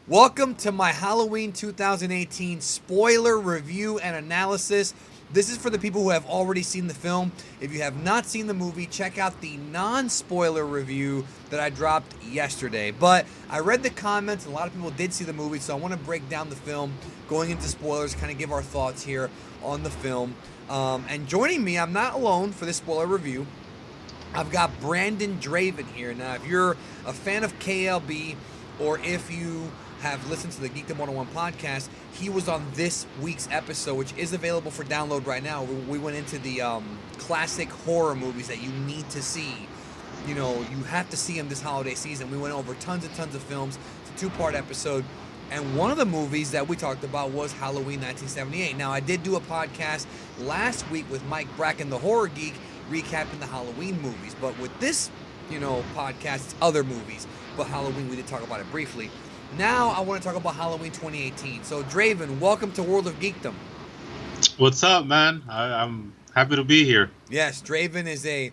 Welcome to my Halloween 2018 spoiler review and analysis. This is for the people who have already seen the film. If you have not seen the movie, check out the non-spoiler review that I dropped yesterday. But I read the comments, and a lot of people did see the movie, so I want to break down the film, going into spoilers, kind of give our thoughts here on the film. And joining me, I'm not alone for this spoiler review. I've got Brandon Draven here. Now, if you're a fan of KLB, or if you have listened to the Geekdom 101 podcast, he was on this week's episode, which is available for download right now. We went into the classic horror movies that you need to see. You know, you have to see them this holiday season. We went over tons and tons of films. It's a two-part episode. And one of the movies that we talked about was Halloween 1978. Now, I did do a podcast last week with Mike Bracken, the horror geek, recapping the Halloween movies. But with this, podcast, it's other movies. But Halloween, we did talk about it briefly. Now I want to talk about Halloween 2018. So Draven, welcome to World of Geekdom. What's up, man? I'm happy to be here. Yes, Draven is a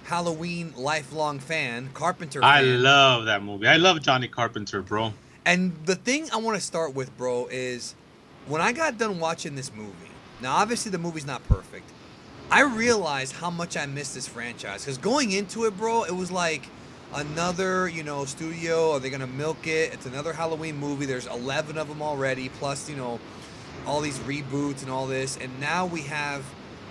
Halloween lifelong fan, Carpenter fan. I love that movie. I love Johnny Carpenter, bro. And the thing I want to start with, bro, is when I got done watching this movie, now obviously the movie's not perfect, I realized how much I missed this franchise. Because going into it, bro, it was like another, studio. Are they going to milk it? It's another Halloween movie. There's 11 of them already, plus, all these reboots and all this. And now we have,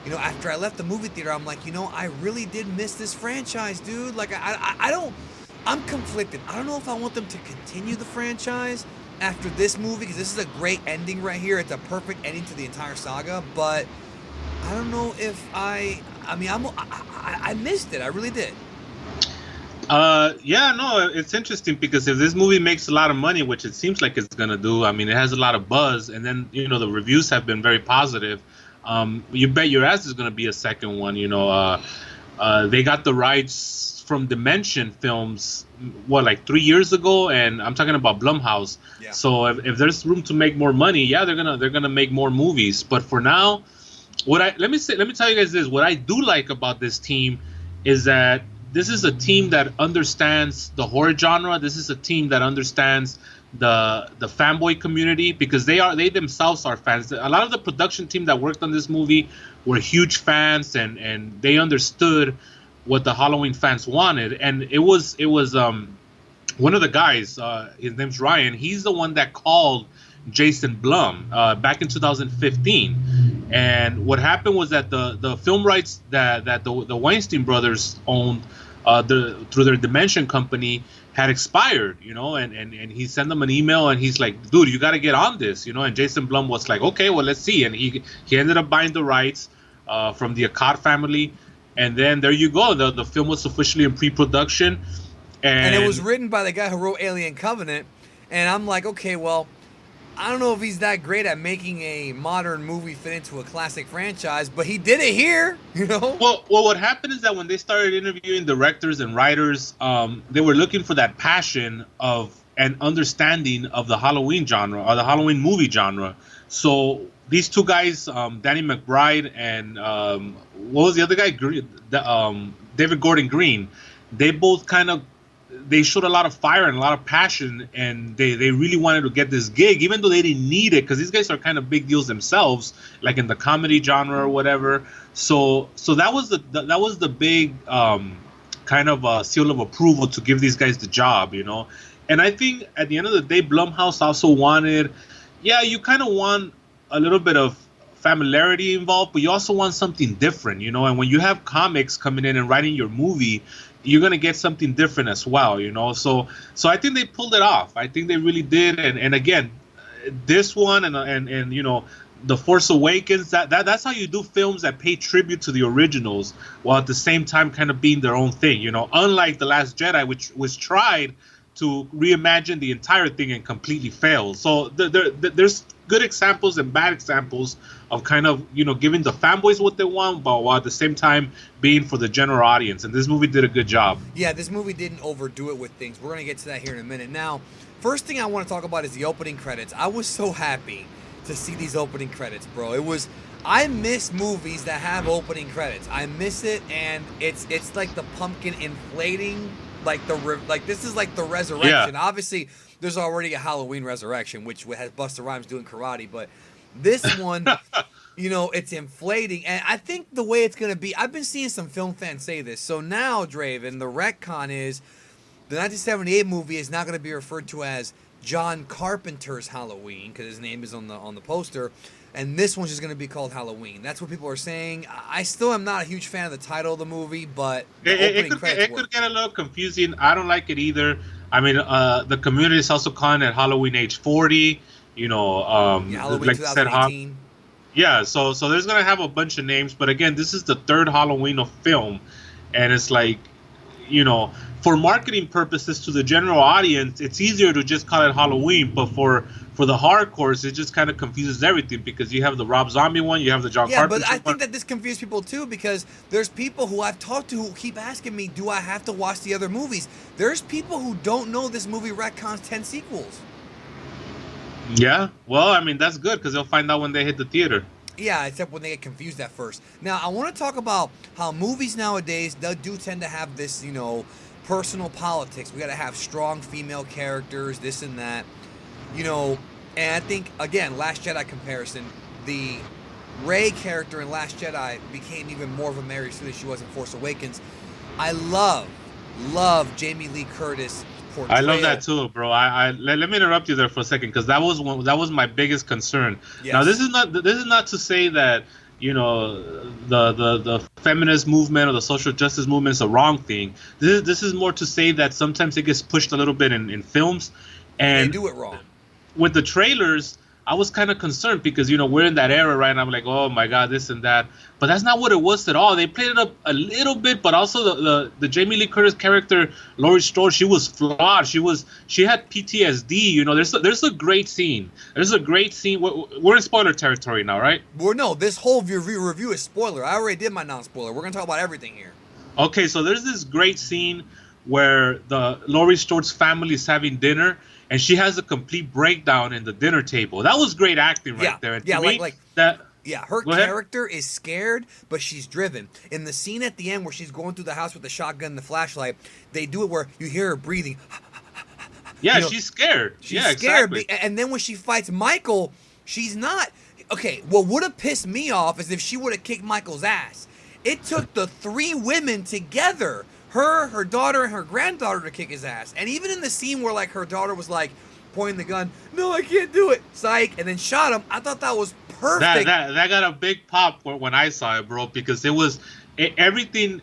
after I left the movie theater, I'm like, I really did miss this franchise, dude. Like, I'm conflicted. I don't know if I want them to continue the franchise after this movie, because this is a great ending right here. It's a perfect ending to the entire saga, but I don't know if I missed it. I really did. It's interesting because if this movie makes a lot of money, which it seems like it's gonna do, it has a lot of buzz, and then the reviews have been very positive. You bet your ass there's gonna be a second one. They got the rights from Dimension Films, like 3 years ago, and I'm talking about Blumhouse. Yeah. So if there's room to make more money, yeah, they're gonna make more movies. But for now, let me tell you guys this: what I do like about this team is that this is a team that understands the horror genre. This is a team that understands the fanboy community, because they themselves are fans. A lot of the production team that worked on this movie were huge fans, and they understood what the Halloween fans wanted. And it was one of the guys, his name's Ryan. He's the one that called Jason Blum back in 2015. And what happened was that the film rights that the Weinstein brothers owned through their Dimension company had expired, and he sent them an email, and he's like, dude, you got to get on this, and Jason Blum was like, okay, well, let's see. And he ended up buying the rights from the Akkad family, and then there you go. The film was officially in pre-production, and it was written by the guy who wrote Alien Covenant. And I'm like, okay, well, I don't know if he's that great at making a modern movie fit into a classic franchise, but he did it here, Well, what happened is that when they started interviewing directors and writers, they were looking for that passion of and understanding of the Halloween genre, or the Halloween movie genre. So these two guys, Danny McBride and what was the other guy? David Gordon Green. They both they showed a lot of fire and a lot of passion, and they really wanted to get this gig, even though they didn't need it, because these guys are kind of big deals themselves, like in the comedy genre or whatever. So that was the big kind of seal of approval to give these guys the job, And I think at the end of the day, Blumhouse also wanted, you kind of want a little bit of familiarity involved, but you also want something different, And when you have comics coming in and writing your movie, you're gonna get something different as well, So I think they pulled it off. I think they really did. And again, this one and The Force Awakens, that's how you do films that pay tribute to the originals, while at the same time kind of being their own thing. Unlike The Last Jedi, which was tried to reimagine the entire thing and completely failed. So there's good examples and bad examples of kind of, giving the fanboys what they want, but while at the same time being for the general audience. And this movie did a good job. Yeah, this movie didn't overdo it with things. We're going to get to that here in a minute. Now, first thing I want to talk about is the opening credits. I was so happy to see these opening credits, bro. I miss movies that have opening credits. I miss it, and it's like the pumpkin inflating, like this is like the resurrection. Yeah. Obviously, there's already a Halloween Resurrection, which has Busta Rhymes doing karate, but this one, it's inflating. And I think the way it's going to be, I've been seeing some film fans say this. So now, Draven, the retcon is the 1978 movie is now going to be referred to as John Carpenter's Halloween, because his name is on the poster. And this one's just going to be called Halloween. That's what people are saying. I still am not a huge fan of the title of the movie, but it could get a little confusing. I don't like it either. I mean, the community is also calling it Halloween Age 40. Halloween like 2018. So there's going to have a bunch of names. But again, this is the third Halloween of film. And it's like, for marketing purposes to the general audience, it's easier to just call it Halloween. But for the hardcores, it just kind of confuses everything, because you have the Rob Zombie one, you have the John Carpenter one. Yeah, but I think that this confuses people too, because there's people who I've talked to who keep asking me, do I have to watch the other movies? There's people who don't know this movie retcons 10 sequels. Yeah, well, I mean, that's good, because they'll find out when they hit the theater. Yeah, except when they get confused at first. Now, I want to talk about how movies nowadays do tend to have this, personal politics. We got to have strong female characters, this and that. And I think, again, Last Jedi comparison, the Rey character in Last Jedi became even more of a Mary Sue than she was in Force Awakens. I love Jamie Lee Curtis portrayal. I love that too, bro. Let me interrupt you there for a second, because that was my biggest concern. Yes. Now, this is not to say that the feminist movement or the social justice movement is a wrong thing. This is more to say that sometimes it gets pushed a little bit in films, and they do it wrong. With the trailers, I was kind of concerned, because we're in that era, right? And I'm like, oh my god, this and that. But that's not what it was at all. They played it up a little bit, but also the Jamie Lee Curtis character, Laurie Strode, she was flawed. She had PTSD. There's a great scene. There's a great scene. We're in spoiler territory now, right? No, this whole review is spoiler. I already did my non-spoiler. We're gonna talk about everything here. Okay, so there's this great scene where the Laurie Strode's family is having dinner, and she has a complete breakdown in the dinner table. That was great acting right there. And her character is scared, but she's driven. In the scene at the end where she's going through the house with the shotgun and the flashlight, they do it where you hear her breathing. Yeah, she's scared. She's scared. Exactly. And then when she fights Michael, she's not. Okay, what would have pissed me off is if she would have kicked Michael's ass. It took the three women together, her daughter, and her granddaughter, to kick his ass. And even in the scene where like her daughter was like pointing the gun, no, I can't do it, psych, and then shot him, I thought that was perfect. That got a big pop when I saw it, bro, because it was everything.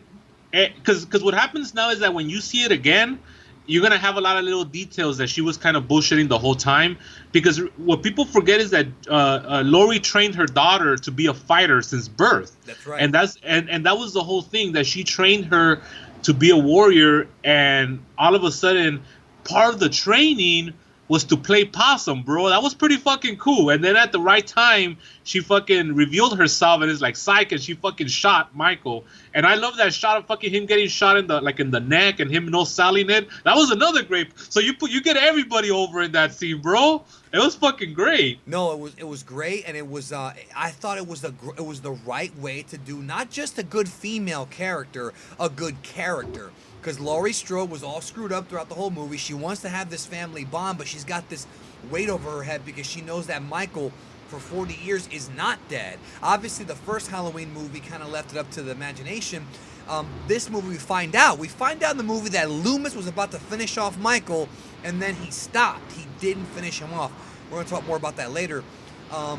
Because what happens now is that when you see it again, you're going to have a lot of little details that she was kind of bullshitting the whole time. Because what people forget is that Laurie trained her daughter to be a fighter since birth. That's right. And that was the whole thing, that she trained her to be a warrior, and all of a sudden, part of the training was to play possum, bro. That was pretty fucking cool. And then at the right time, she fucking revealed herself and is like psych, and she fucking shot Michael. And I love that shot of fucking him getting shot in the neck and him no selling it. That was another great. So you get everybody over in that scene, bro. It was fucking great. No, it was great, and it was I thought it was the right way to do not just a good female character, a good character. Because Laurie Strode was all screwed up throughout the whole movie. She wants to have this family bond, but she's got this weight over her head because she knows that Michael, for 40 years, is not dead. Obviously, the first Halloween movie kind of left it up to the imagination. This movie, we find out in the movie that Loomis was about to finish off Michael, and then he stopped. He didn't finish him off. We're going to talk more about that later.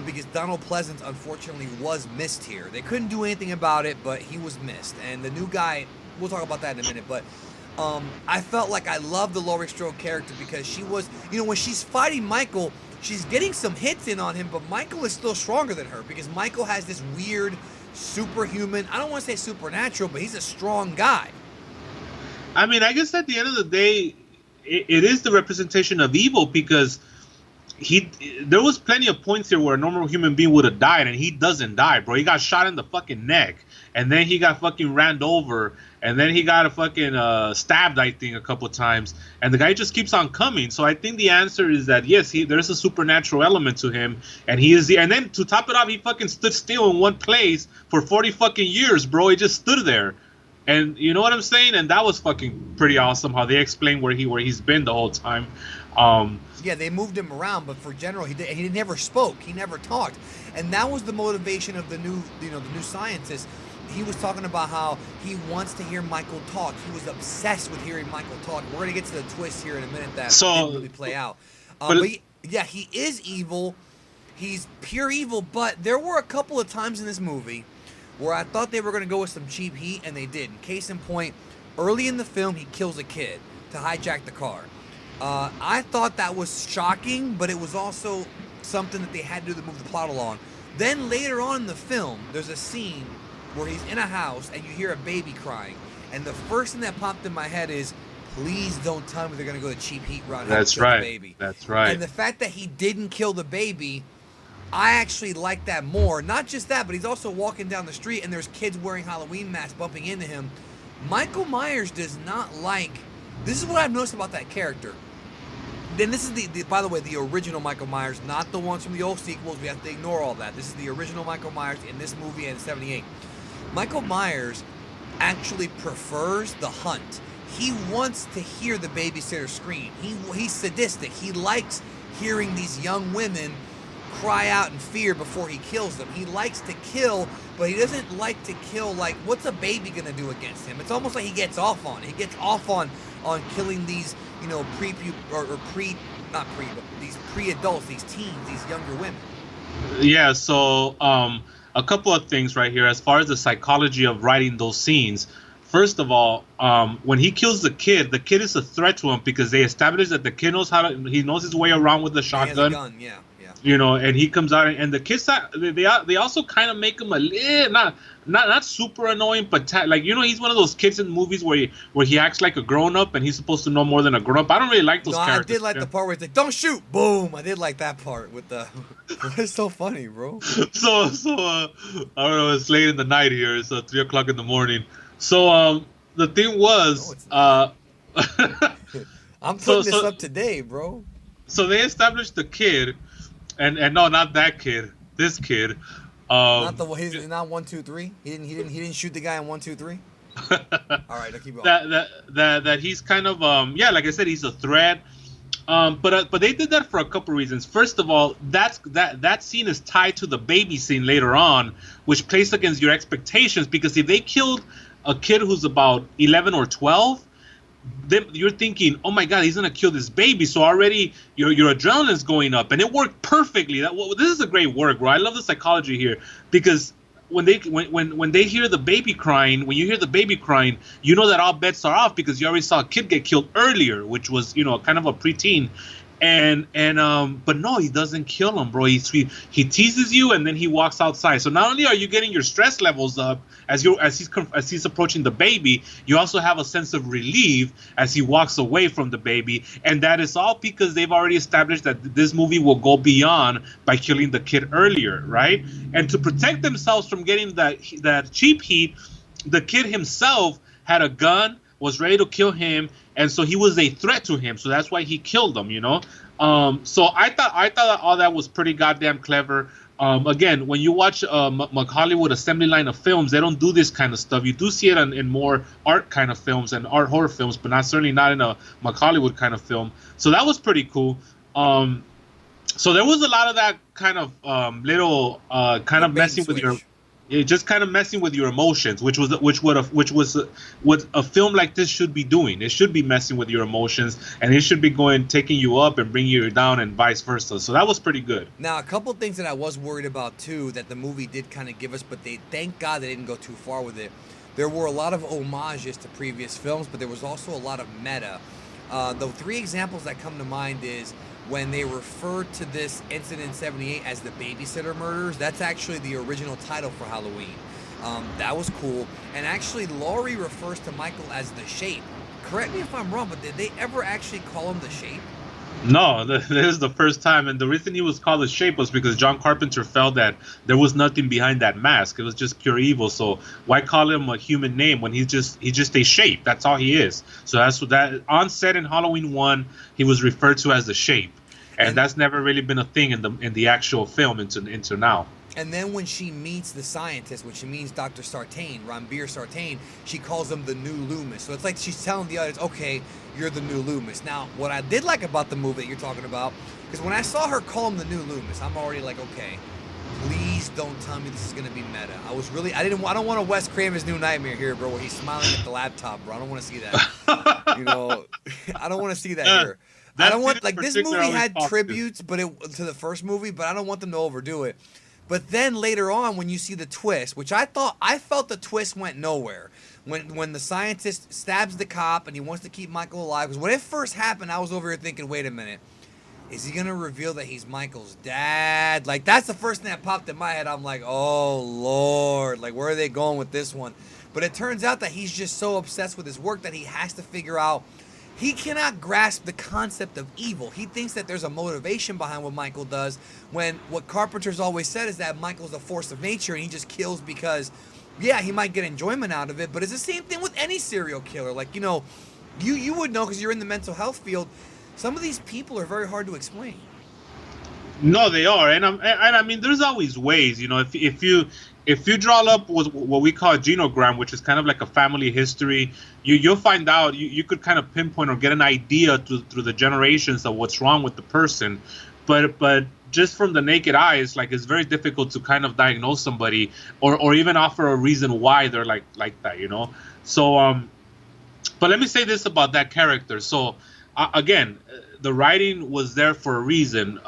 Because Donald Pleasance, unfortunately, was missed here. They couldn't do anything about it, but he was missed. And the new guy, we'll talk about that in a minute, but I felt like I loved the Laurie Strode character because she was, when she's fighting Michael, she's getting some hits in on him, but Michael is still stronger than her because Michael has this weird superhuman, I don't want to say supernatural, but he's a strong guy. I mean, I guess at the end of the day, it is the representation of evil, because there was plenty of points here where a normal human being would have died, and he doesn't die, bro. He got shot in the fucking neck, and then he got fucking ran over, and then he got a fucking stabbed, I think, a couple times, and the guy just keeps on coming. So I think the answer is that yes, there's a supernatural element to him, and and then to top it off, he fucking stood still in one place for 40 fucking years, bro. He just stood there. And you know what I'm saying? And that was fucking pretty awesome how they explained where he's been the whole time. Yeah, they moved him around, but for general, he never spoke. He never talked, and that was the motivation of the new scientist. He was talking about how he wants to hear Michael talk. He was obsessed with hearing Michael talk. We're gonna get to the twist here in a minute that didn't really play out. But yeah, he is evil. He's pure evil. But there were a couple of times in this movie where I thought they were gonna go with some cheap heat, and they didn't. Case in point, early in the film, he kills a kid to hijack the car. I thought that was shocking, but it was also something that they had to do to move the plot along. Then later on in the film, there's a scene where he's in a house and you hear a baby crying. And the first thing that popped in my head is, please don't tell me they're going to go the cheap heat route. That's right. The baby. That's right. And the fact that he didn't kill the baby, I actually like that more. Not just that, but he's also walking down the street and there's kids wearing Halloween masks bumping into him. Michael Myers does not like... This is what I've noticed about that character. Then this is the by the way, the original Michael Myers, not the ones from the old sequels. We have to ignore all that. This is the original Michael Myers in this movie and 78. Michael Myers actually prefers the hunt. He wants to hear the babysitter scream. He's sadistic. He likes hearing these young women cry out in fear before he kills them. He likes to kill, but he doesn't like to kill like, what's a baby gonna do against him? It's almost like he gets off on it. He gets off on killing these, these pre-adults, these teens, these younger women. Yeah, so a couple of things right here as far as the psychology of writing those scenes. First of all, when he kills the kid is a threat to him because they establish that the kid knows he knows his way around with the shotgun. He has a gun, yeah. And he comes out, and the kids, they also kind of make him a little, not super annoying, but he's one of those kids in movies where he acts like a grown up and he's supposed to know more than a grown up. I don't really like those characters. I did like the part where he's like, "Don't shoot!" Boom. I did like that part with the. It's so funny, bro. So I don't know. It's late in the night here. It's 3:00 in the morning. So the thing was, I'm putting this up today, bro. So they established the kid. And no, not that kid. This kid. Not the he's not 1, 2, 3. He didn't shoot the guy in 1, 2, 3. All right, I'll keep going. That he's kind of like I said, he's a threat. But they did that for a couple reasons. First of all, that scene is tied to the baby scene later on, which plays against your expectations because if they killed a kid who's about 11 or 12. Then you're thinking, oh my God, he's gonna kill this baby. So already your adrenaline's going up, and it worked perfectly. This is a great work, bro. I love the psychology here because when they hear the baby crying, when you hear the baby crying, you know that all bets are off because you already saw a kid get killed earlier, which was kind of a preteen. But no, he doesn't kill him, bro. He teases you and then he walks outside. So not only are you getting your stress levels up as he's approaching the baby, you also have a sense of relief as he walks away from the baby, and that is all because they've already established that this movie will go beyond by killing the kid earlier, right? And to protect themselves from getting that cheap heat, the kid himself had a gun, was ready to kill him, and so he was a threat to him. So that's why he killed him, So I thought all that was pretty goddamn clever. Again, when you watch Hollywood assembly line of films, they don't do this kind of stuff. You do see it in more art kind of films and art horror films, but certainly not in a Hollywood kind of film. So that was pretty cool. So there was a lot of that kind of little kind of messing with your. Just kind of messing with your emotions, which was what a film like this should be doing. It should be messing with your emotions, and it should be taking you up and bringing you down, and vice versa. So that was pretty good. Now, a couple things that I was worried about too, that the movie did kind of give us, but thank God they didn't go too far with it. There were a lot of homages to previous films, but there was also a lot of meta. The 3 examples that come to mind is when they referred to this incident in 78 as the babysitter murders. That's actually the original title for Halloween. That was cool. And actually, Laurie refers to Michael as the Shape. Correct me if I'm wrong, but did they ever actually call him the Shape? No, this is the first time, and the reason he was called the Shape was because John Carpenter felt that there was nothing behind that mask. It was just pure evil. So why call him a human name when he's just a shape? That's all he is. So that's what that on set in Halloween 1, he was referred to as the Shape, and that's never really been a thing in the actual film until now. And then when she meets the scientist, when she meets Dr. Sartain, Ranbir Sartain, she calls him the new Loomis. So it's like she's telling the audience, okay, you're the new Loomis. Now, what I did like about the movie that you're talking about is when I saw her call him the new Loomis, I'm already like, okay, please don't tell me this is going to be meta. I don't want a Wes Craven's New Nightmare here, bro, where he's smiling at the laptop, bro. I don't want to see that. You know, I don't want to see that here. I don't want, like, this movie had tributes to the first movie, but I don't want them to overdo it. But then later on, when you see the twist, which I felt the twist went nowhere. When the scientist stabs the cop and he wants to keep Michael alive, because when it first happened, I was over here thinking, wait a minute, is he gonna reveal that he's Michael's dad? Like, that's the first thing that popped in my head. I'm like, oh Lord, like, where are they going with this one? But it turns out that he's just so obsessed with his work that he has to figure out. He cannot grasp the concept of evil. He thinks that there's a motivation behind what Michael does, when what Carpenter's always said is that Michael's a force of nature and he just kills because, yeah, he might get enjoyment out of it, but it's the same thing with any serial killer. Like, you know, you would know because you're in the mental health field. Some of these people are very hard to explain. No, they are, and I mean, there's always ways. You know, if you draw up what we call a genogram, which is kind of like a family history, you'll find out. You could kind of pinpoint or get an idea through the generations of what's wrong with the person, but just from the naked eye, it's very difficult to kind of diagnose somebody or even offer a reason why they're like that. You know, so but let me say this about that character. So again, the writing was there for a reason.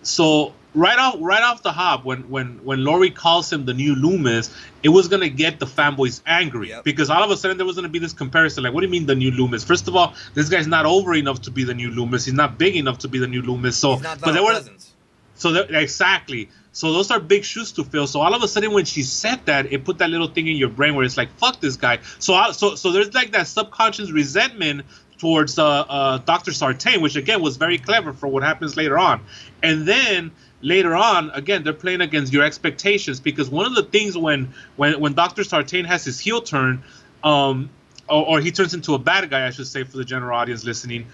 So right off the hop, when Laurie calls him the new Loomis, it was gonna get the fanboys angry. Yep. Because all of a sudden there was gonna be this comparison. Like, what do you mean the new Loomis? First of all, this guy's not over enough to be the new Loomis. He's not big enough to be the new Loomis. So, he's not Donald Pleasance. Exactly. So those are big shoes to fill. So all of a sudden, when she said that, it put that little thing in your brain where it's like, fuck this guy. So there's like that subconscious resentment towards Dr. Sartain, which again was very clever for what happens later on. And then later on, again, they're playing against your expectations, because one of the things when Dr. Sartain has his heel turn, or he turns into a bad guy, I should say, for the general audience listening,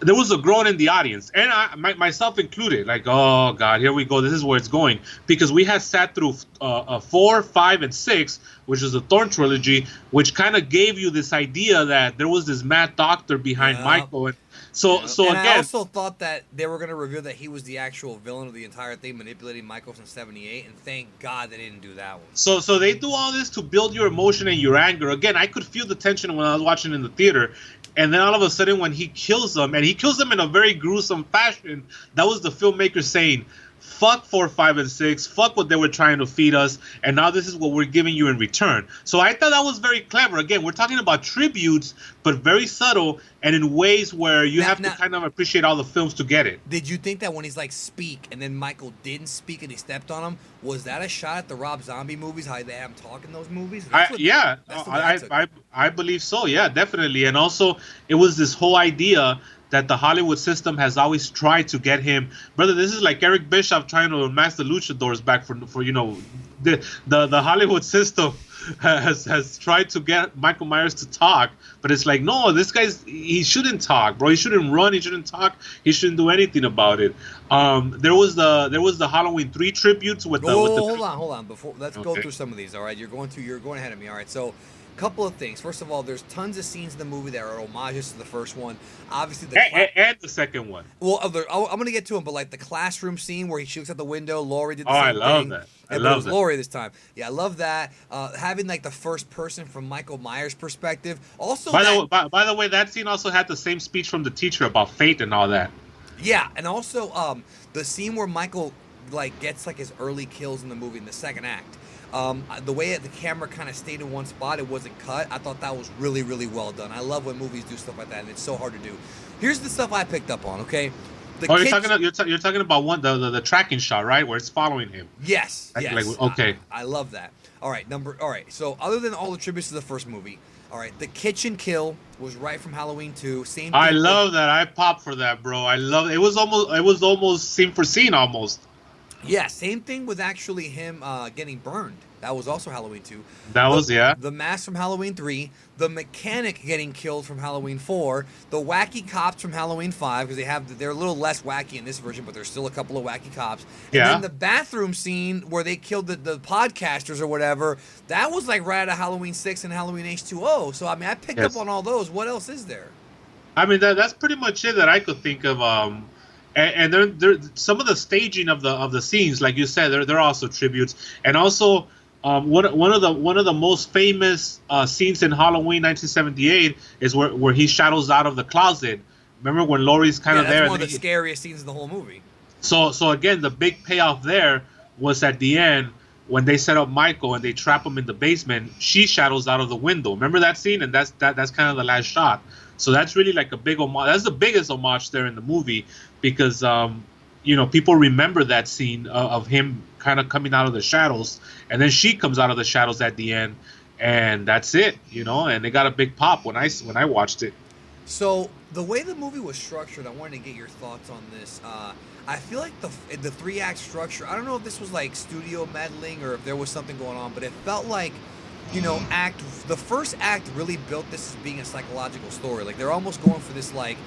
there was a groan in the audience, and myself included, like, oh God, here we go. This is where it's going, because we had sat through 4, 5, and 6, which is the Thorn trilogy, which kind of gave you this idea that there was this mad doctor behind Michael, and again, I also thought that they were going to reveal that he was the actual villain of the entire thing, manipulating Michael from '78, and thank God they didn't do that one. So they do all this to build your emotion and your anger. Again, I could feel the tension when I was watching in the theater. And then all of a sudden, when he kills them, and he kills them in a very gruesome fashion, that was the filmmaker saying, fuck 4, 5, and 6, fuck what they were trying to feed us, and now this is what we're giving you in return. So I thought that was very clever. Again, we're talking about tributes, but very subtle, and in ways where you have to kind of appreciate all the films to get it. Did you think that when he's like, speak, and then Michael didn't speak and he stepped on him, was that a shot at the Rob Zombie movies, how they have him talk in those movies? I believe so, yeah, definitely. And also, it was this whole idea that the Hollywood system has always tried to get him, brother. This is like Eric Bischoff trying to amass the luchadors back for you know, the Hollywood system has tried to get Michael Myers to talk, but it's like, no, this he shouldn't talk, bro. He shouldn't run. He shouldn't talk. He shouldn't do anything about it. There was the Halloween 3 tributes with the. Hold on. Let's go through some of these. All right, you're going ahead of me. All right, so. Couple of things. First of all, there's tons of scenes in the movie that are homages to the first one. Obviously, and the second one. Well, I'm going to get to them, but like the classroom scene where he looks out the window, Laurie did the I same love thing. that. I love that. Laurie this time. Yeah, I love that. Having like the first person from Michael Myers' perspective. Also, by the way, that scene also had the same speech from the teacher about fate and all that. Yeah, and also the scene where Michael like gets like his early kills in the movie in the second act. The way the camera kind of stayed in one spot, it wasn't cut. I thought that was really, really well done. I love when movies do stuff like that, and it's so hard to do. Here's the stuff I picked up on. Okay, you're talking about the tracking shot, right, where it's following him. Yes. Okay. I love that. All right. So other than all the tributes to the first movie, all right, the kitchen kill was right from Halloween 2. Same thing. I love that. I popped for that, bro. I love it. It was almost scene for scene almost. Yeah, same thing with actually him getting burned. That was also Halloween 2. That The was, yeah. the mask from Halloween 3, the mechanic getting killed from Halloween 4, the wacky cops from Halloween 5 because they're a little less wacky in this version, but there's still a couple of wacky cops. And then Yeah. the bathroom scene where they killed the podcasters or whatever, that was like right out of Halloween 6 and Halloween H2O. So I mean, I picked up Yes. on all those. What else is there? I mean that's pretty much it that I could think of. And there some of the staging of the scenes, like you said, they're also tributes, and also one of the most famous scenes in Halloween 1978 is where he shadows out of the closet. Remember when Laurie's kind Yeah, of that's there, one and of the scariest scenes in the whole movie. so again, the big payoff there was at the end when they set up Michael and they trap him in the basement. She shadows out of the window. Remember that scene? And that's kind of the last shot. So that's really like a big homage. That's the biggest homage there in the movie because people remember that scene of him kind of coming out of the shadows, and then she comes out of the shadows at the end, and that's it. And they got a big pop when I watched it. So the way the movie was structured, I wanted to get your thoughts on this. I feel like the three act structure. I don't know if this was like studio meddling or if there was something going on, but it felt like, the first act really built this as being a psychological story. Like they're almost going for this like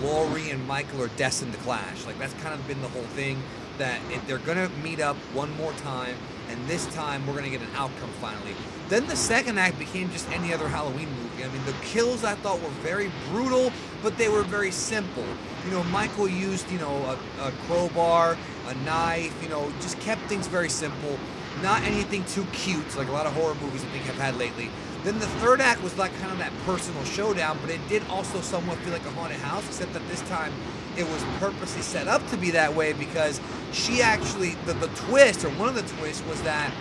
Laurie and Michael are destined to clash. Like that's kind of been the whole thing. That they're gonna meet up one more time, and this time we're gonna get an outcome finally. Then the second act became just any other Halloween movie. I mean, the kills I thought were very brutal, but they were very simple. Michael used, a crowbar, a knife, just kept things very simple. Not anything too cute, like a lot of horror movies I think have had lately. Then the third act was like kind of that personal showdown, but it did also somewhat feel like a haunted house, except that this time it was purposely set up to be that way because she actually, the twist, or one of the twists, was that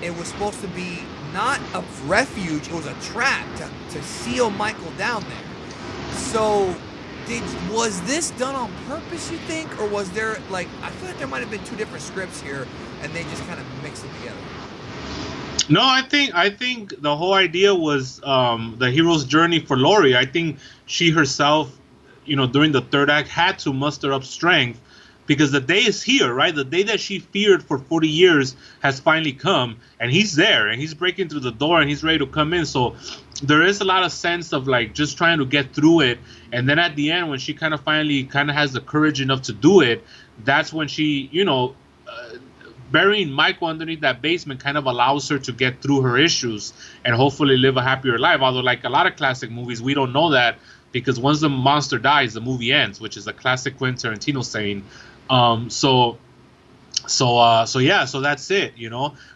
it was supposed to be not a refuge, it was a trap to seal Michael down there. So, was this done on purpose, you think? Or was there, I feel like there might have been two different scripts here, and they just kind of mixed it together. No, I think the whole idea was the hero's journey for Laurie. I think she herself, during the third act, had to muster up strength because the day is here, right? The day that she feared for 40 years has finally come, and he's there, and he's breaking through the door, and he's ready to come in. So there is a lot of sense of just trying to get through it, and then at the end, when she finally has the courage enough to do it, that's when she, burying Michael underneath that basement kind of allows her to get through her issues and hopefully live a happier life. Although, like a lot of classic movies, we don't know that because once the monster dies, the movie ends, which is a classic Quentin Tarantino saying. So yeah, so that's it,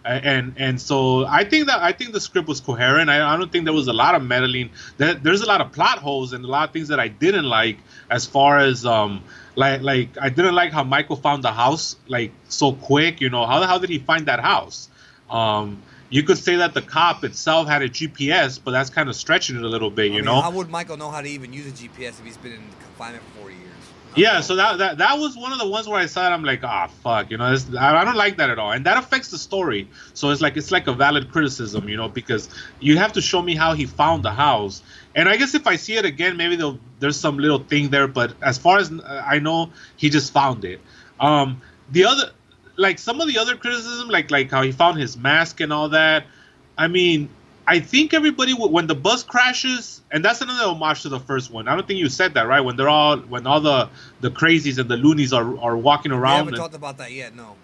and so I think the script was coherent. I don't think there was a lot of meddling. There's a lot of plot holes and a lot of things that I didn't like, as far as like I didn't like how Michael found the house so quick. How the hell did he find that house? You could say that the cop itself had a GPS, but that's kind of stretching it a little bit, you know. How would Michael know how to even use a GPS if he's been in confinement for 40 years? Yeah, so that was one of the ones where I saw it. I'm like, fuck, I don't like that at all, and that affects the story. So it's like a valid criticism, because you have to show me how he found the house. And I guess if I see it again, maybe there's some little thing there. But as far as I know, he just found it. The other, some of the other criticism, like how he found his mask and all that. I mean, I think everybody, when the bus crashes, and that's another homage to the first one. I don't think you said that, right? When all the crazies and the loonies are walking around. We haven't talked about that yet, no.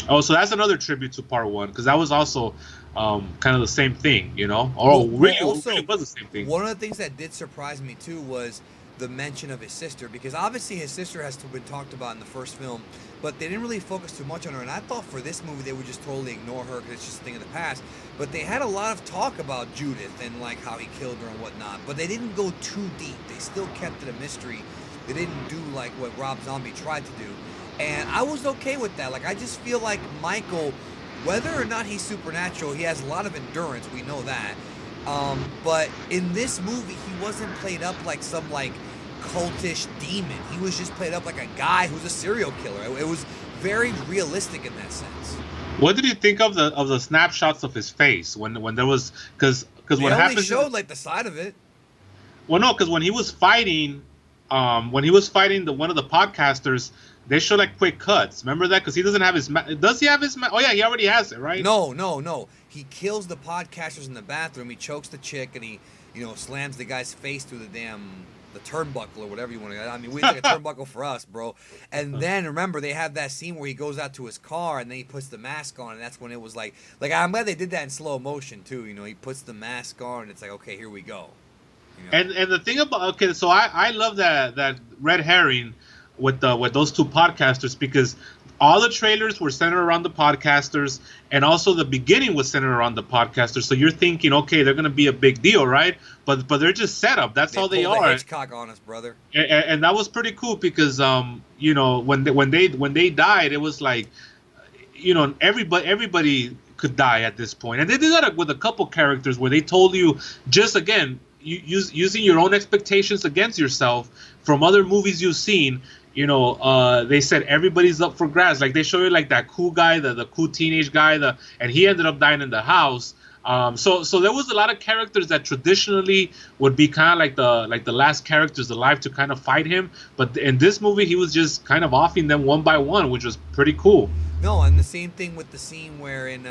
Oh, so that's another tribute to part one, because that was also kind of the same thing, really was the same thing. One of the things that did surprise me too was the mention of his sister, because obviously his sister has been talked about in the first film, but they didn't really focus too much on her. And I thought for this movie they would just totally ignore her because it's just a thing of the past. But they had a lot of talk about Judith and how he killed her and whatnot, but they didn't go too deep. They still kept it a mystery. They didn't do what Rob Zombie tried to do, and I was okay with that. I just feel like Michael, whether or not he's supernatural, he has a lot of endurance. We know that. But in this movie, he wasn't played up like some cultish demon. He was just played up like a guy who's a serial killer. It was very realistic in that sense. What did you think of the snapshots of his face when there was because what happened? They only showed the side of it. Well, no, because when he was fighting, when he was fighting one of the podcasters, they show like quick cuts. Remember that? Because he doesn't have his does he have his Oh yeah, he already has it, right? No. He kills the podcasters in the bathroom. He chokes the chick and he, slams the guy's face through the turnbuckle or whatever you want to. I mean, we like a turnbuckle for us, bro. And then remember they have that scene where he goes out to his car and then he puts the mask on, and that's when it was like I'm glad they did that in slow motion too. He puts the mask on and it's like, okay, here we go. And the thing about so I love that red herring with those two podcasters, because all the trailers were centered around the podcasters, and also the beginning was centered around the podcasters. So you're thinking, okay, they're gonna be a big deal, right? But they're just set up. That's how they are. Hitchcock on us, brother. And that was pretty cool because when they died, it was like everybody could die at this point, and they did that with a couple characters where they told you just again using your own expectations against yourself from other movies you've seen. They said everybody's up for grabs. Like they show you like that cool guy, the cool teenage guy, and he ended up dying in the house. So there was a lot of characters that traditionally would be kind of like the last characters alive to kind of fight him. But in this movie, he was just kind of offing them one by one, which was pretty cool. No, and the same thing with the scene where in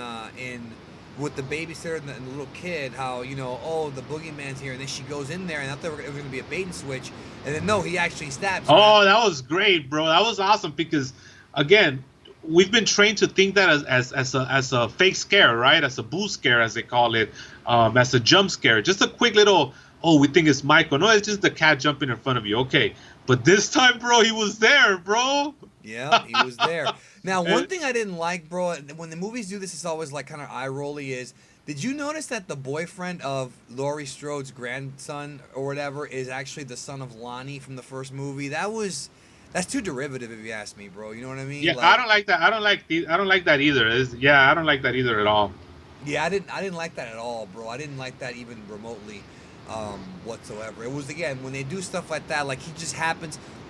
with the babysitter and the little kid, how the boogeyman's here, and then she goes in there, and I thought it was going to be a bait and switch, and then no, he actually stabs her. Oh, that was great, bro. That was awesome because, again, we've been trained to think that as a fake scare, right? As a boo scare, as they call it, as a jump scare, just a quick little. Oh, we think it's Michael. No, it's just the cat jumping in front of you. Okay, but this time, bro, he was there, bro. Yeah, he was there. Now, one thing I didn't like, bro, when the movies do this, it's always like kind of eye-rolly is, did you notice that the boyfriend of Laurie Strode's grandson or whatever is actually the son of Lonnie from the first movie? That's too derivative if you ask me, bro. You know what I mean? Yeah, I don't like that. I don't like that either. I don't like that either at all. Yeah, I didn't like that at all, bro. I didn't like that even remotely whatsoever. It was, again, when they do stuff like that, like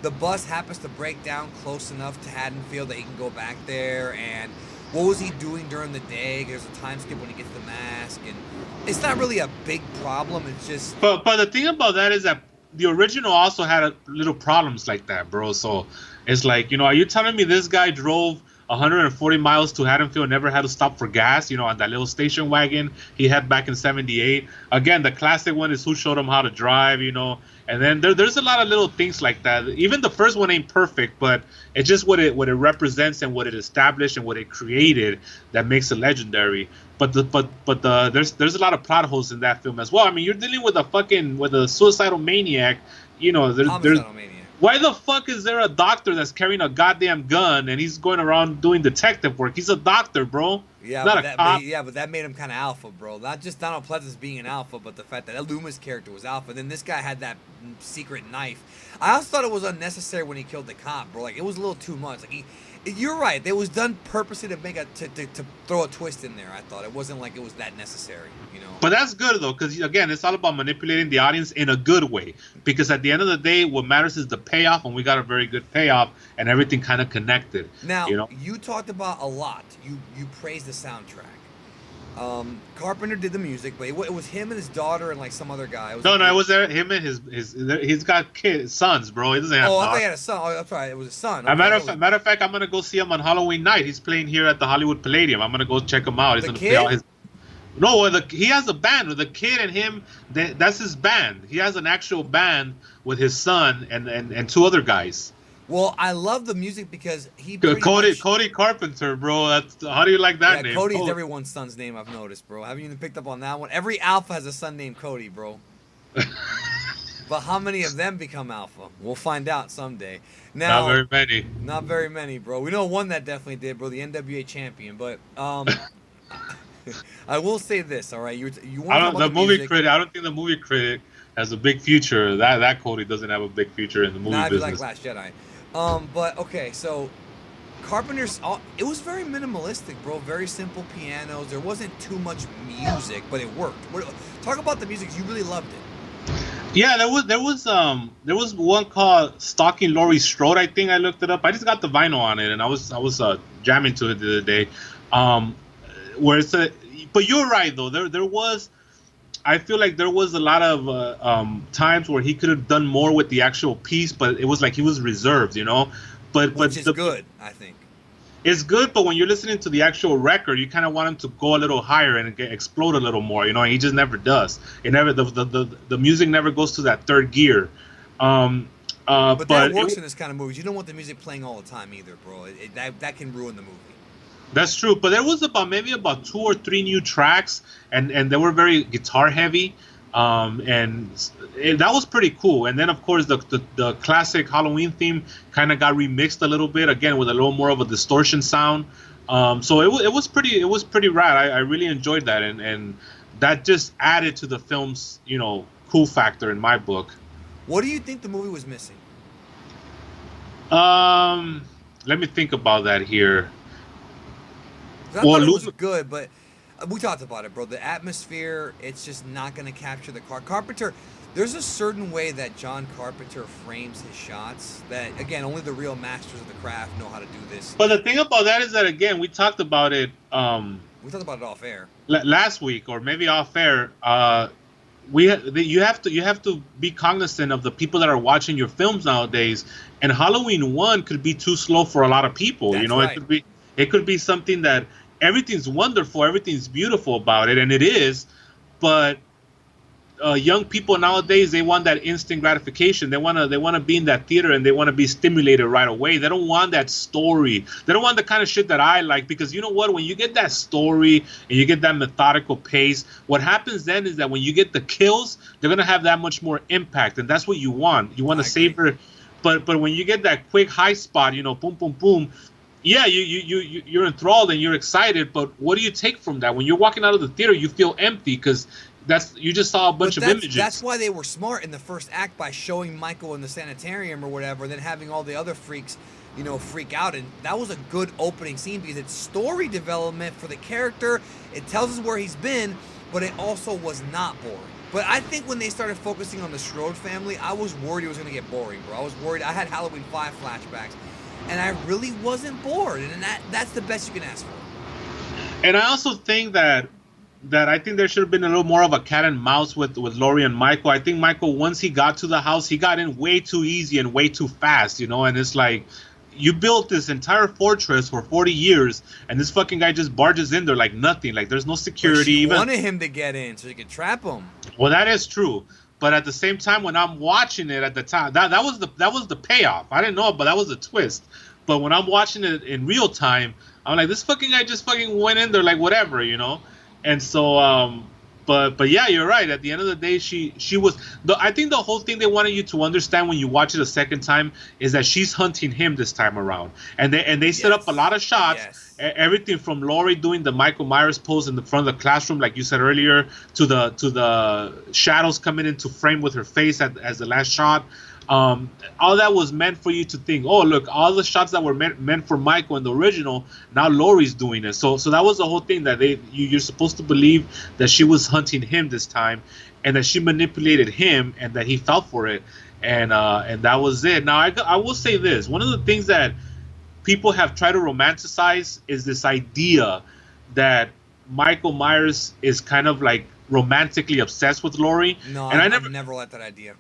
the bus happens to break down close enough to Haddonfield that he can go back there, and what was he doing during the day? There's a time skip when he gets the mask, and it's not really a big problem. It's just. But the thing about that is that the original also had little problems like that, bro. So it's like, are you telling me this guy drove 140 miles to Haddonfield, never had to stop for gas, on that little station wagon he had back in '78? Again, the classic one is who showed him how to drive, And then there's a lot of little things like that. Even the first one ain't perfect, but it's just what it represents and what it established and what it created that makes it legendary. But there's a lot of plot holes in that film as well. I mean, you're dealing with a suicidal maniac. There's why the fuck is there a doctor that's carrying a goddamn gun and he's going around doing detective work? He's a doctor, bro. Yeah, but that made him kind of alpha, bro. Not just Donald Pleasance being an alpha, but the fact that Loomis' character was alpha. Then this guy had that secret knife. I also thought it was unnecessary when he killed the cop, bro. Like, it was a little too much. Like, you're right. It was done purposely to make to throw a twist in there. I thought it wasn't like it was that necessary, But that's good though, because again, it's all about manipulating the audience in a good way. Because at the end of the day, what matters is the payoff, and we got a very good payoff, and everything kind of connected. Now, you talked about a lot. You praised the soundtrack. Carpenter did the music, but it was him and his daughter and like some other guy. It was him and his. He's got sons, bro. He doesn't have. Oh, I thought he had a son. Oh, that's right. It was a son. Okay. Matter of fact, I'm gonna go see him on Halloween night. He's playing here at the Hollywood Palladium. I'm gonna go check him out. He's gonna play all his. No, he has a band with the kid and him. That's his band. He has an actual band with his son and two other guys. Well, I love the music because he Cody Carpenter, bro. How do you like that name? Cody's everyone's son's name, I've noticed, bro. Haven't you even picked up on that one? Every alpha has a son named Cody, bro. But how many of them become alpha? We'll find out someday. Now, not very many. Not very many, bro. We know one that definitely did, bro. The NWA champion. But I will say this, all right? You want the movie critic? I don't think the movie critic has a big future. That Cody doesn't have a big future in the movie business. Like Last Jedi. But okay, so Carpenter's it was very minimalistic, bro. Very simple pianos. There wasn't too much music, but it worked. Talk about the music. You really loved it. Yeah, there was one called "Stalking Laurie Strode." I think I looked it up. I just got the vinyl on it, and I was jamming to it the other day. But you're right though. There was I feel like there was a lot of times where he could have done more with the actual piece, but it was like he was reserved, you know. Which is good, I think. It's good, but when you're listening to the actual record, you kind of want him to go a little higher and explode a little more, you know. And he just never does. It never the music never goes to that third gear. But that works in this kind of movies. You don't want the music playing all the time either, bro. That can ruin the movie. That's true, but there was maybe about 2 or 3 new tracks, and they were very guitar heavy, and that was pretty cool. And then of course the classic Halloween theme kind of got remixed a little bit again with a little more of a distortion sound. So it was pretty rad. I really enjoyed that, and that just added to the film's cool factor in my book. What do you think the movie was missing? Let me think about that here. I thought it was good, but we talked about it, bro. The atmosphere, it's just not going to capture the Carpenter. There's a certain way that John Carpenter frames his shots that, again, only the real masters of the craft know how to do this. But the thing about that is that, again, we talked about it. We talked about it off air last week, or maybe off air. You have to be cognizant of the people that are watching your films nowadays. And Halloween 1 could be too slow for a lot of people. That's right. It could be something that everything's wonderful, everything's beautiful about it, and it is, but young people nowadays, they want that instant gratification. They want to be in that theater and they want to be stimulated right away. They don't want that story. They don't want the kind of shit that I like, because you know what? When you get that story and you get that methodical pace, what happens then is that when you get the kills, they're gonna have that much more impact, and that's what you want. You want to savor, but when you get that quick high spot, boom, boom, boom. Yeah, you're enthralled and you're excited, but what do you take from that? When you're walking out of the theater, you feel empty because you just saw a bunch of images. That's why they were smart in the first act by showing Michael in the sanitarium or whatever, then having all the other freaks, freak out. And that was a good opening scene because it's story development for the character. It tells us where he's been, but it also was not boring. But I think when they started focusing on the Strode family, I was worried it was going to get boring, bro. I was worried. I had Halloween 5 flashbacks. And I really wasn't bored, and that's the best you can ask for. And I also think that I think there should have been a little more of a cat and mouse with Laurie and Michael. I think Michael, once he got to the house, he got in way too easy and way too fast, and it's like, you built this entire fortress for 40 years, and this fucking guy just barges in there like nothing. Like, there's no security. But she wanted him to get in so he could trap him. Well, that is true. But at the same time, when I'm watching it at the time, that was the payoff. I didn't know it, but that was the twist. But when I'm watching it in real time, I'm like, this fucking guy just fucking went in there like whatever, And so, but yeah, you're right. At the end of the day, she was. I think the whole thing they wanted you to understand when you watch it a second time is that she's hunting him this time around, and they set up a lot of shots. Yes. Everything from Laurie doing the Michael Myers pose in the front of the classroom, like you said earlier, to the shadows coming into frame with her face as the last shot. All that was meant for you to think, oh, look, all the shots that were meant for Michael in the original, now Laurie's doing it. So that was the whole thing, that you're supposed to believe that she was hunting him this time, and that she manipulated him, and that he fell for it, and that was it. Now I will say this: one of the things that people have tried to romanticize is this idea that Michael Myers is kind of like romantically obsessed with Laurie. No, and I never liked that idea.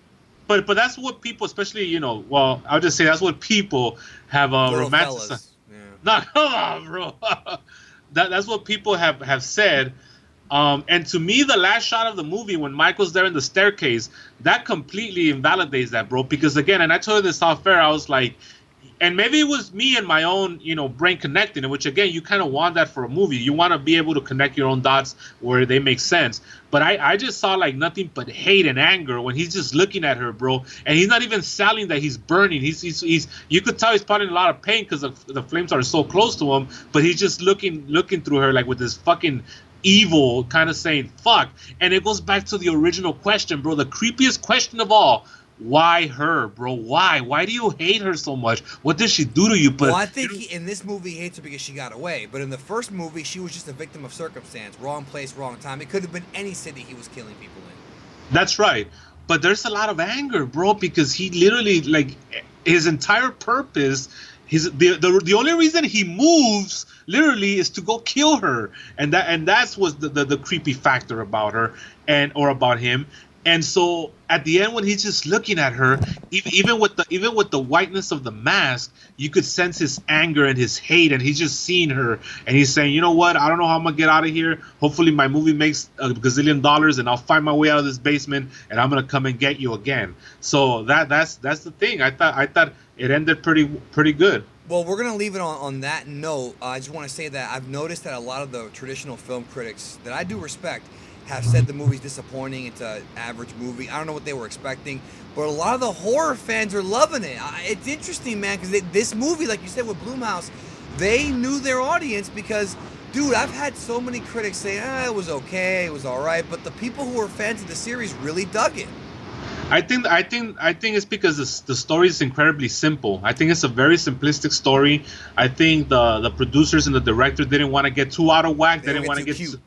But that's what people, especially, well, I'll just say that's what people have romanticized. Yeah. No, come on, bro. That's what people have said. And to me, the last shot of the movie, when Michael's there in the staircase, that completely invalidates that, bro. Because again, and I told you this off air, I was like, and maybe it was me and my own, brain connecting, which again, you kind of want that for a movie. You want to be able to connect your own dots where they make sense. But I just saw like nothing but hate and anger when he's just looking at her, bro. And he's not even selling that he's burning. He's you could tell he's probably in a lot of pain because the flames are so close to him. But he's just looking through her like with this fucking evil kind of saying fuck. And it goes back to the original question, bro. The creepiest question of all. Why her, bro? Why? Why do you hate her so much? What did she do to you? But well, I think in this movie he hates her because she got away. But in the first movie, she was just a victim of circumstance. Wrong place, wrong time. It could have been any city he was killing people in. That's right. But there's a lot of anger, bro, because he literally, like, his entire purpose The only reason he moves literally is to go kill her, and that's was the creepy factor about her or about him. And so at the end, when he's just looking at her, even with the whiteness of the mask, you could sense his anger and his hate, and he's just seeing her, and he's saying, you know what, I don't know how I'm gonna get out of here. Hopefully my movie makes a gazillion dollars, and I'll find my way out of this basement, and I'm gonna come and get you again. So that's the thing. I thought it ended pretty good. Well, we're going to leave it on that note. I just want to say that I've noticed that a lot of the traditional film critics that I do respect have said the movie's disappointing. It's an average movie. I don't know what they were expecting, but a lot of the horror fans are loving it. It's interesting, man, because this movie, like you said with Blumhouse, they knew their audience because, dude, I've had so many critics say, it was okay, it was all right, but the people who are fans of the series really dug it. I think it's because the story is incredibly simple. I think it's a very simplistic story. I think the producers and the director didn't want to get too out of whack. They didn't want to get cute.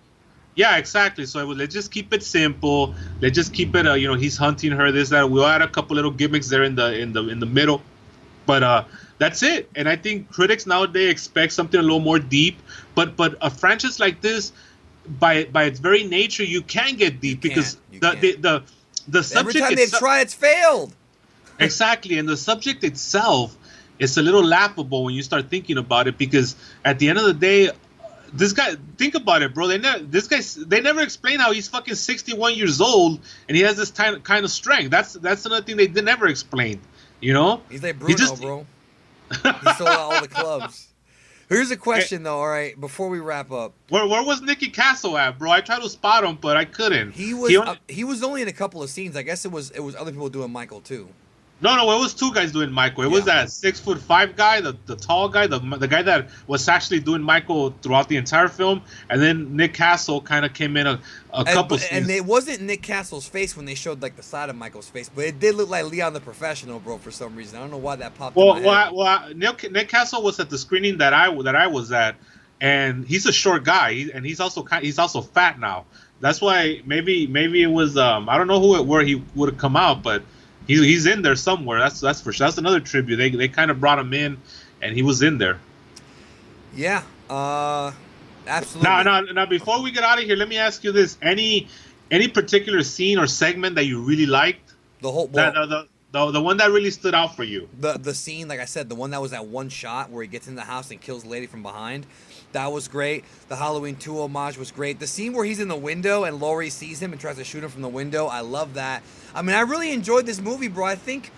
Yeah, exactly. So let's just keep it simple. Let's just keep it. He's hunting her. This, that. We'll add a couple little gimmicks there in the middle, but that's it. And I think critics nowadays expect something a little more deep. But a franchise like this, by its very nature, you can get deep because the subject. Every time they've tried, it's failed. Exactly, and the subject itself is a little laughable when you start thinking about it, because at the end of the day, this guy, think about it, bro. They never explain how he's fucking 61 years old and he has this kind of strength. That's another thing they never explained. You know, he's like Bruno, bro. He sold out all the clubs. Here's a question, though. All right, before we wrap up, where was Nicky Castle at, bro? I tried to spot him, but I couldn't. He was only in a couple of scenes. I guess it was other people doing Michael too. No, it was two guys doing Michael. It was that 6'5" guy, the tall guy, the guy that was actually doing Michael throughout the entire film, and then Nick Castle kind of came in a couple scenes. And it wasn't Nick Castle's face when they showed like the side of Michael's face, but it did look like Leon the Professional, bro, for some reason. I don't know why that popped in my head. Nick Castle was at the screening that I was at, and he's a short guy, and he's also fat now. That's why maybe it was I don't know where he would have come out, but he's in there somewhere. That's for sure. That's another tribute. They kind of brought him in, and he was in there. Yeah, absolutely. Now, before we get out of here, let me ask you this: any particular scene or segment that you really liked? The whole the one that really stood out for you. The scene, like I said, the one that was that one shot where he gets in the house and kills the lady from behind. That was great. The Halloween 2 homage was great. The scene where he's in the window and Laurie sees him and tries to shoot him from the window, I love that. I mean, I really enjoyed this movie, bro. I think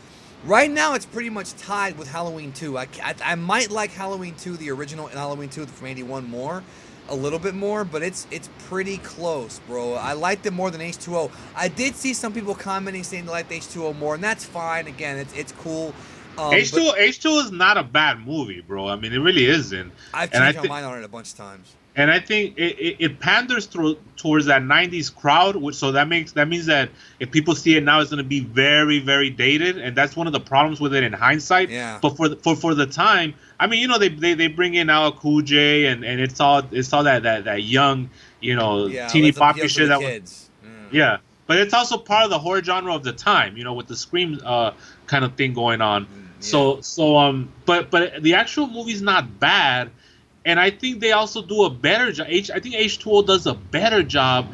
right now it's pretty much tied with Halloween 2. I might like Halloween 2, the original Halloween 2 from 81 more, a little bit more, but it's pretty close, bro. I liked it more than H2O. I did see some people commenting saying they liked H2O more, and that's fine. Again, it's cool. H2 is not a bad movie, bro. I mean, it really isn't. I've changed my mind on it a bunch of times. And I think it panders towards that 90s crowd, so that means that if people see it now, it's going to be very, very dated, and that's one of the problems with it in hindsight. Yeah. But for the time, I mean, they bring in LL Cool J, and it's all that young, teeny poppy shit that kids. Yeah. But it's also part of the horror genre of the time, with the Scream kind of thing going on. Yeah. But the actual movie's not bad. And I think they also do a better job. I think H2O does a better job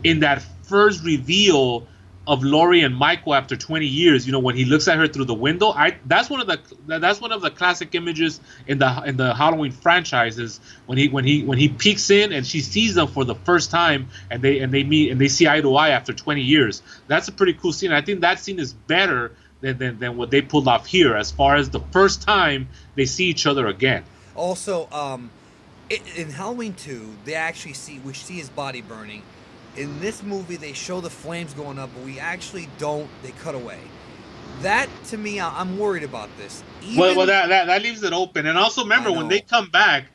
in that first reveal of Laurie and Michael after 20 years. When he looks at her through the window. That's one of the classic images in the Halloween franchises when he peeks in and she sees them for the first time and they meet and they see eye to eye after 20 years. That's a pretty cool scene. I think that scene is better than what they pulled off here as far as the first time they see each other again. Also, in Halloween 2, we see his body burning. In this movie, they show the flames going up, but we actually don't. They cut away. That, to me, I'm worried about this. Well, that leaves it open. And also, remember, when they come back,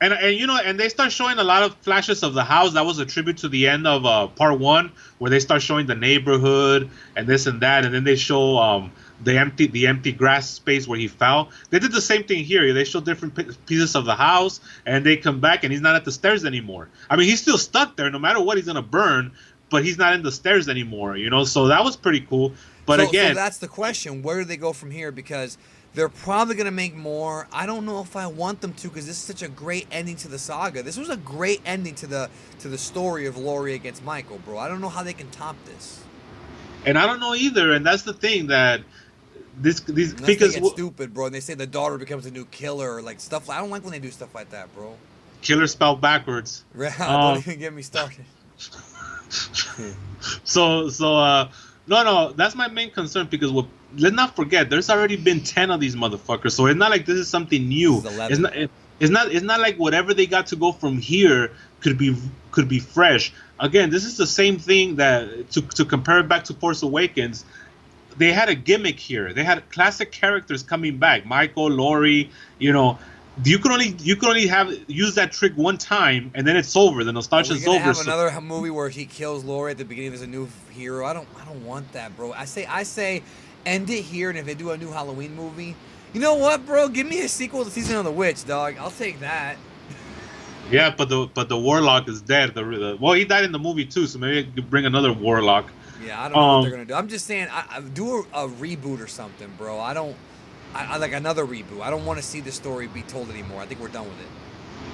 and they start showing a lot of flashes of the house. That was a tribute to the end of part 1, where they start showing the neighborhood and this and that, and then they show the empty grass space where he fell. They did the same thing here. They show different pieces of the house, and they come back, and he's not at the stairs anymore. I mean, he's still stuck there. No matter what, he's gonna burn, but he's not in the stairs anymore. So that was pretty cool. But again, so that's the question. Where do they go from here? Because They're probably gonna make more. I don't know if I want them to because this is such a great ending to the saga. This was a great ending to the story of Laurie against Michael, bro. I don't know how they can top this. And I don't know either. And that's the thing that these Unless because they get stupid, bro, and they say the daughter becomes a new killer, or like stuff. I don't like when they do stuff like that, bro. killer spelled backwards. Don't even get me started. No, that's my main concern because let's not forget there's already been 10 of these motherfuckers, so it's not like this is something new. It's not like whatever they got to go from here could be fresh. Again, this is the same thing that to compare it back to Force Awakens. They had a gimmick here. They had classic characters coming back. Michael, Laurie, you can only use that trick one time and then it's over. The nostalgia's over. Have another movie where he kills Laurie at the beginning. There's a new hero. I don't want that, bro. I say, end it here. And if they do a new Halloween movie, you know what, bro? Give me a sequel to Season of the Witch, dog. I'll take that. Yeah, but the warlock is dead. Well, he died in the movie too, so maybe I could bring another warlock. Yeah, I don't know what they're gonna do. I'm just saying, I do a reboot or something, bro. I like another reboot. I don't want to see the story be told anymore. I think we're done with it.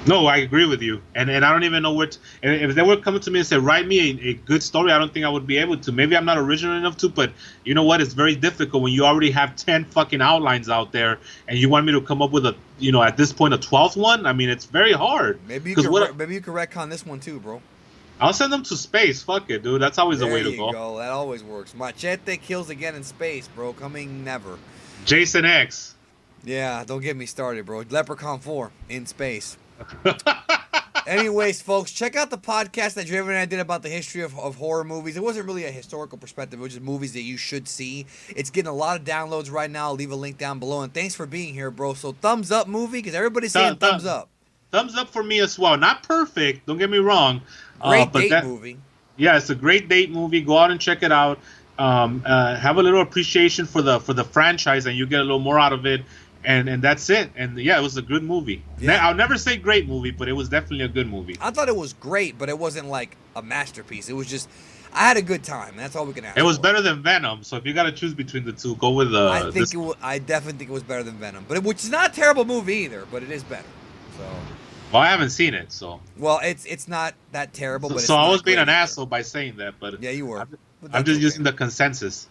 No, I agree with you, and I don't even know what. And if they were coming to me and say, write me a good story, I don't think I would be able to. Maybe I'm not original enough to, but you know what? It's very difficult when you already have 10 fucking outlines out there, and you want me to come up with at this point, a 12th one. I mean, it's very hard. Maybe you can retcon this one too, bro. I'll send them to space. Fuck it, dude. That's always the way to go. There you go. That always works. Machete kills again in space, bro. Coming never. Jason X. Yeah, don't get me started, bro. Leprechaun 4 in space. Anyways, folks, check out the podcast that Draven and I did about the history of horror movies. It wasn't really a historical perspective. It was just movies that you should see. It's getting a lot of downloads right now. I'll leave a link down below. And thanks for being here, bro. So thumbs up movie, because everybody's saying thumbs up. Thumbs up for me as well. Not perfect. Don't get me wrong. Great date movie. Yeah, it's a great date movie. Go out and check it out. Have a little appreciation for the franchise, and you get a little more out of it. And that's it. And yeah, it was a good movie. Yeah. I'll never say great movie, but it was definitely a good movie. I thought it was great, but it wasn't like a masterpiece. It was just, I had a good time. That's all we can ask. It was better than Venom. So if you got to choose between the two, go with I definitely think it was better than Venom, which is not a terrible movie either, but it is better. So. Well, I haven't seen it, so. Well, it's not that terrible, but so I was being an asshole by saying that, but yeah, you were. I'm just using the consensus.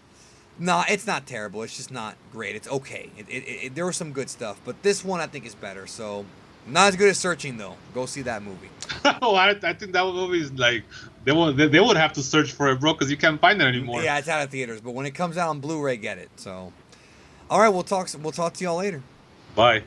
No, it's not terrible. It's just not great. It's okay. There was some good stuff, but this one I think is better. So, not as good as Searching though. Go see that movie. Oh, I think that movie is like they would have to search for it, bro, because you can't find it anymore. Yeah, it's out of theaters, but when it comes out on Blu-ray, get it. So, all right, we'll talk to y'all later. Bye.